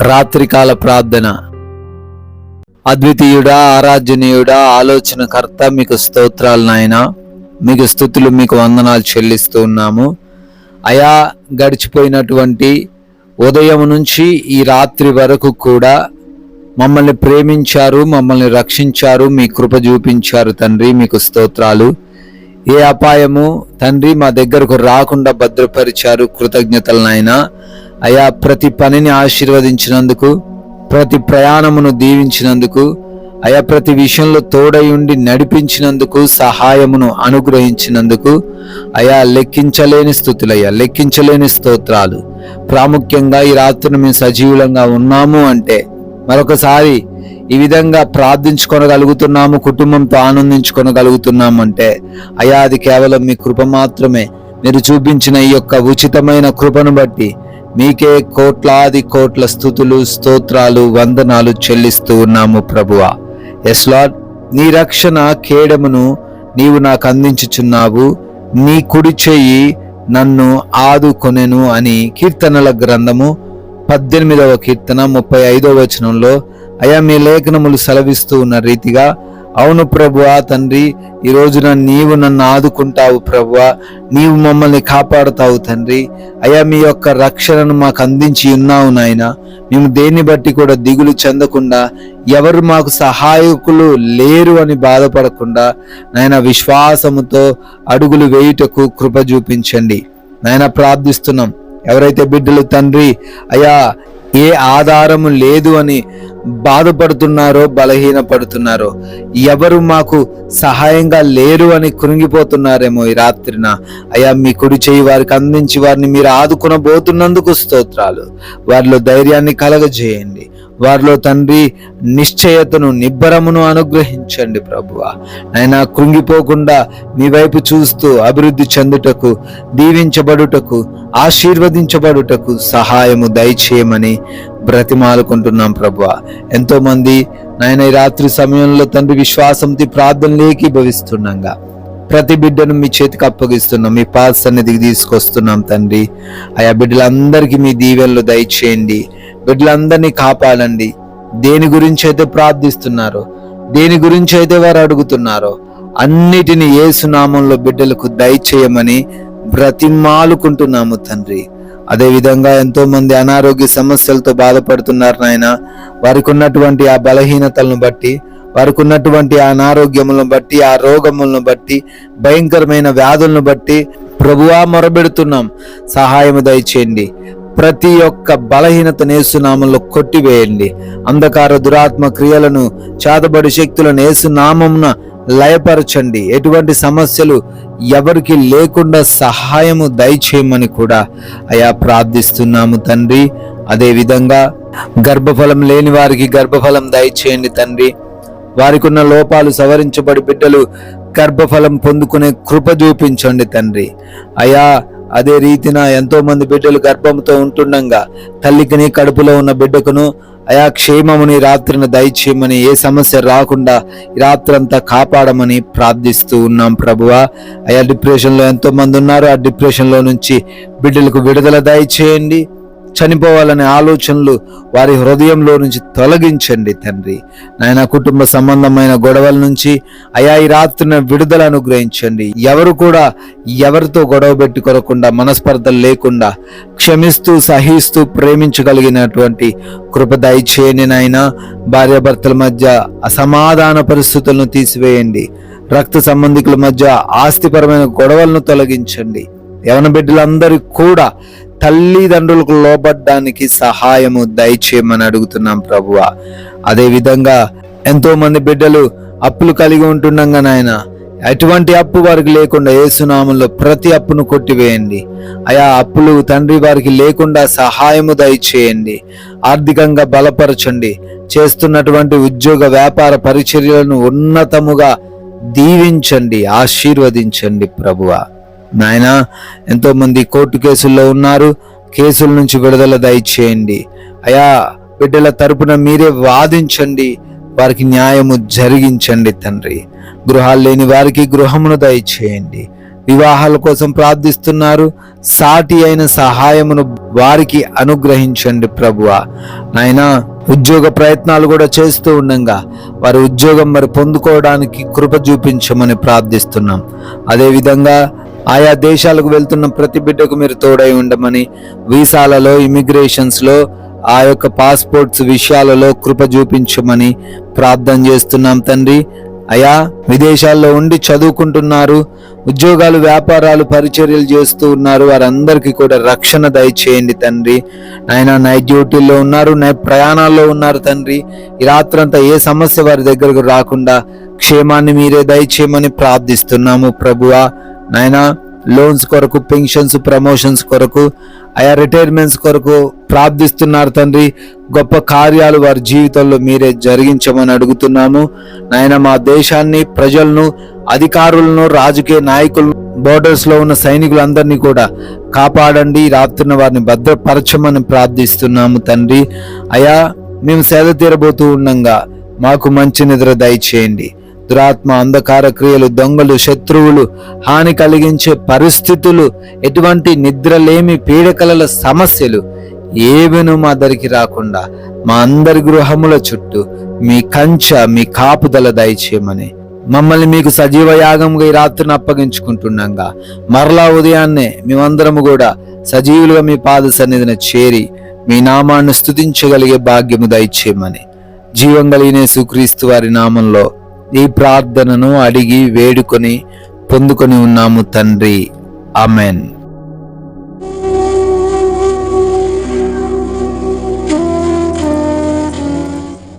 రాత్రికాల ప్రార్థన. అద్వితీయుడా, ఆరాధ్యనీయుడా, ఆలోచనకర్త, మీకు స్తోత్రాలు నాయనా. మీకు స్తుతులు, మీకు వందనాలు చెల్లిస్తూ ఉన్నాము అయా. గడిచిపోయినటువంటి ఉదయం నుంచి ఈ రాత్రి వరకు కూడా మమ్మల్ని ప్రేమించారు, మమ్మల్ని రక్షించారు, మీ కృప చూపించారు తండ్రి. మీకు స్తోత్రాలు. ఏ అపాయము తండ్రి మా దగ్గరకు రాకుండా భద్రపరిచారు. కృతజ్ఞతలు నాయనా. అయా, ప్రతి పనిని ఆశీర్వదించినందుకు, ప్రతి ప్రయాణమును దీవించినందుకు, అయా ప్రతి విషయంలో తోడై ఉండి నడిపించినందుకు, సహాయమును అనుగ్రహించినందుకు అయా లెక్కించలేని స్తుతులయ్యా, లెక్కించలేని స్తోత్రాలు. ప్రాముఖ్యంగా ఈ రాత్రిని మేము సజీవులంగా ఉన్నాము అంటే, మరొకసారి ఈ విధంగా ప్రార్థించుకొనగలుగుతున్నాము, కుటుంబంతో ఆనందించుకొనగలుగుతున్నాము అంటే అయా అది కేవలం మీ కృప మాత్రమే. మీరు చూపించిన ఈ యొక్క ఉచితమైన కృపను బట్టి మీకే కోట్లాది కోట్ల స్తుతులు, స్తోత్రాలు, వందనాలు చెల్లిస్తూ ఉన్నాము ప్రభువా. ఎస్ లార్డ్, నీ రక్షణ కేడమును నీవు నాకు అందించుచున్నావు, నీ కుడి చెయ్యి నన్ను ఆదుకొనెను అని కీర్తనల గ్రంథము 18వ కీర్తన 35వ వచనంలో అయా మీ లేఖనములు సెలవిస్తూ ఉన్న రీతిగా, అవును ప్రభువా తండ్రి, ఈ రోజున నీవు నన్ను ఆదుకుంటావు ప్రభువా, నీవు మమ్మల్ని కాపాడుతావు తండ్రి. అయా మీ యొక్క రక్షణను మాకు అందించి ఉన్నావు నాయన. మేము దేన్ని బట్టి కూడా దిగులు చెందకుండా, ఎవరు మాకు సహాయకులు లేరు అని బాధపడకుండా నాయన విశ్వాసముతో అడుగులు వేయుటకు కృప చూపించండి నాయన. ప్రార్థిస్తున్నాం. ఎవరైతే బిడ్డలు తండ్రి అయా ఏ ఆధారము లేదు అని బాధపడుతున్నారో, బలహీనపడుతున్నారో, ఎవరు మాకు సహాయంగా లేరు అని కృంగిపోతున్నారేమో ఈ రాత్రిన అయా మీ కుడి చేయి వారికి అందించి వారిని మీరు ఆదుకొనబోతున్నందుకు స్తోత్రాలు. వారిలో ధైర్యాన్ని కలగజేయండి. వారిలో తండ్రి నిశ్చయతను, నిబ్బరమును అనుగ్రహించండి ప్రభువా. నాయనా, కృంగిపోకుండా మీ వైపు చూస్తూ అభివృద్ధి చెందుటకు, దీవించబడుటకు, ఆశీర్వదించబడుటకు సహాయము దయచేయమని బ్రతిమాలుకుంటున్నాం ప్రభువా. ఎంతో మంది నాయన ఈ రాత్రి సమయంలో తండ్రి విశ్వాసంతో ప్రార్థనలు ఏకీభవిస్తుండగా ప్రతి బిడ్డను మీ చేతికి అప్పగిస్తున్నాం, మీ పాద సన్నిధికి తీసుకొస్తున్నాం తండ్రి. ఆయా బిడ్డలందరికీ మీ దీవెనలు దయచేయండి. బిడ్డలందరినీ కాపాడండి. దేని గురించి అయితే ప్రార్థిస్తున్నారో, దేని గురించి అయితే వారు అడుగుతున్నారో అన్నిటిని యేసు నామంలో బిడ్డలకు దయచేయమని బ్రతిమాలుకుంటున్నాము తండ్రి. అదే విధంగా ఎంతో మంది అనారోగ్య సమస్యలతో బాధపడుతున్నారు నాయన. వారికి ఉన్నటువంటి ఆ బలహీనతలను బట్టి, వారికి ఉన్నటువంటి ఆ అనారోగ్యములను బట్టి, ఆ రోగములను బట్టి, భయంకరమైన వ్యాధులను బట్టి ప్రభువా మొరబెడుతున్నాం. సహాయము దయచేయండి. ప్రతి ఒక్క బలహీనతను యేసు నామంలో కొట్టివేయండి. అంధకార దురాత్మ క్రియలను, చాతబడి శక్తులను యేసు నామమున లయపరచండి. ఎటువంటి సమస్యలు ఎవరికి లేకుండా సహాయము దయచేయమని కూడా అయా ప్రార్థిస్తున్నాము తండ్రి. అదే విధంగా గర్భఫలం లేని వారికి గర్భఫలం దయచేయండి తండ్రి. వారికి ఉన్న లోపాలు సవరించబడి బిడ్డలు గర్భఫలం పొందుకునే కృప చూపించండి తండ్రి. అయా అదే రీతిన ఎంతో మంది బిడ్డలు గర్భంతో ఉంటుండగా తల్లికిని, కడుపులో ఉన్న బిడ్డకును అయా క్షేమముని రాత్రిని దయచేయమని, ఏ సమస్య రాకుండా ఈ రాత్రంతా కాపాడమని ప్రార్థిస్తూ ఉన్నాం ప్రభువా. అయా డిప్రెషన్లో ఎంతో మంది ఉన్నారు. ఆ డిప్రెషన్లో నుంచి బిడ్డలకు విడుదల దయచేయండి. చనిపోవాలనే ఆలోచనలు వారి హృదయంలో నుంచి తొలగించండి తండ్రి. నాయన కుటుంబ సంబంధమైన గొడవల నుంచి అయా ఈ రాత్రిన విడుదల అనుగ్రహించండి. ఎవరు కూడా ఎవరితో గొడవ పెట్టుకోకుండా, మనస్పర్ధలు లేకుండా క్షమిస్తూ, సహిస్తూ ప్రేమించగలిగినటువంటి కృప దయచేయండి నాయన. భార్యాభర్తల మధ్య అసమాధాన పరిస్థితులను తీసివేయండి. రక్త సంబంధికుల మధ్య ఆస్తిపరమైన గొడవలను తొలగించండి. యవన బిడ్డలందరికీ కూడా తల్లిదండ్రులకు లోబడ్డానికి సహాయము దయచేయమని అడుగుతున్నాం ప్రభువా. అదే విధంగా ఎంతో మంది బిడ్డలు అప్పులు కలిగి ఉంటుండగా నాయన ఎటువంటి అప్పు వారికి లేకుండా యేసునామంలో ప్రతి అప్పును కొట్టివేయండి. ఆయా అప్పులు తండ్రి వారికి లేకుండా సహాయము దయచేయండి. ఆర్థికంగా బలపరచండి. చేస్తున్నటువంటి ఉద్యోగ, వ్యాపార పరిచర్యలను ఉన్నతముగా దీవించండి, ఆశీర్వదించండి ప్రభువా. నాయన ఎంతో మంది కోర్టు కేసుల్లో ఉన్నారు. కేసుల నుంచి విడుదల దయచేయండి. అయా బిడ్డల తరపున మీరే వాదించండి, వారికి న్యాయము జరిగించండి తండ్రి. గృహాలు లేని వారికి గృహమును దయచేయండి. వివాహాల కోసం ప్రార్థిస్తున్నారు. సాటి అయిన సహాయమును వారికి అనుగ్రహించండి ప్రభువా. నాయనా, ఉద్యోగ ప్రయత్నాలు కూడా చేస్తూ ఉండగా వారి ఉద్యోగం మరి పొందుకోవడానికి కృప చూపించమని ప్రార్థిస్తున్నాం. అదేవిధంగా ఆయా దేశాలకు వెళ్తున్న ప్రతి బిడ్డకు మీరు తోడై ఉండమని, వీసాలలో, ఇమిగ్రేషన్స్లో, ఆ యొక్క పాస్పోర్ట్స్ విషయాలలో కృప చూపించమని ప్రార్థన చేస్తున్నాం తండ్రి. అయా, విదేశాల్లో ఉండి చదువుకుంటున్నారు, ఉద్యోగాలు, వ్యాపారాలు, పరిచర్యలు చేస్తూ ఉన్నారు, వారందరికీ కూడా రక్షణ దయచేయండి తండ్రి. ఆయన నైట్ డ్యూటీల్లో ఉన్నారు, నైట్ ప్రయాణాల్లో ఉన్నారు తండ్రి. ఈ రాత్రంతా ఏ సమస్య వారి దగ్గరకు రాకుండా క్షేమాన్ని మీరే దయచేయమని ప్రార్థిస్తున్నాము ప్రభువా. నాయనా, లోన్స్ కొరకు, పెన్షన్స్, ప్రమోషన్స్ కొరకు, ఆయా రిటైర్మెంట్స్ కొరకు ప్రార్థిస్తున్నారు తండ్రి. గొప్ప కార్యాలు వారి జీవితంలో మీరే జరిగించమని అడుగుతున్నాము నాయన. మా దేశాన్ని, ప్రజలను, అధికారులను, రాజకీయ నాయకులను, బోర్డర్స్ లో ఉన్న సైనికులందరినీ కూడా కాపాడండి. రాత్రిన వారిని భద్రపరచమని ప్రార్థిస్తున్నాము తండ్రి. అయా, మేము సేద తీరబోతూ ఉండగా మాకు మంచి నిద్ర దయచేయండి. దురాత్మ, అంధకార క్రియలు, దొంగలు, శత్రువులు, హాని కలిగించే పరిస్థితులు, ఎటువంటి నిద్రలేమి, పీడకలల సమస్యలు ఏవెను మా దరికి రాకుండా మా అందరి గృహముల చుట్టూ మీ కంచె, మీ కాపుదల దయచేయమని మమ్మల్ని మీకు సజీవ యాగంగా ఈ రాత్రిని అప్పగించుకుంటున్నాగా మరలా ఉదయాన్నే మేమందరము కూడా సజీవులుగా మీ పాద సన్నిధిని చేరి మీ నామాన్ని స్తుతించగలిగే భాగ్యము దయచేయమని జీవం కలిగిన యేసుక్రీస్తు వారి నామంలో ఈ ప్రార్థనను అడిగి వేడుకొని పొందుకొని ఉన్నాము తండ్రి. ఆమెన్.